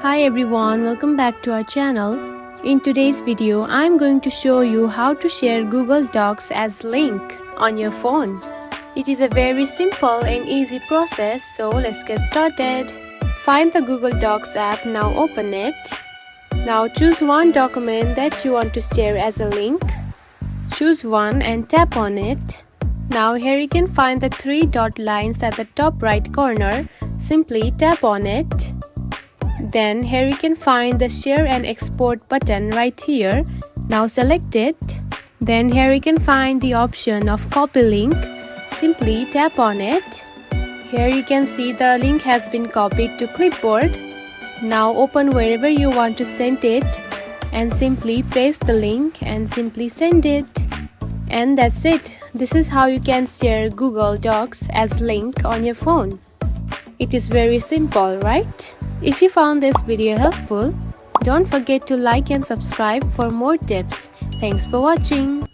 Hi everyone, welcome back to our channel. In today's video, I'm going to show you how to share Google Docs as link on your phone. It is a very simple and easy process, so let's get started. Find the Google Docs app, now open it. Now choose one document that you want to share as a link. Choose one and tap on it. Now here you can find the three dot lines at the top right corner. Simply tap on it. Then here you can find the share and export button right here. Now select it. Then here you can find the option of copy link. Simply tap on it. Here you can see the link has been copied to clipboard. Now open wherever you want to send it and simply paste the link and simply send it. And that's it. This is how you can share Google Docs as link on your phone. It is very simple, right? If you found this video helpful, don't forget to like and subscribe for more tips. Thanks for watching.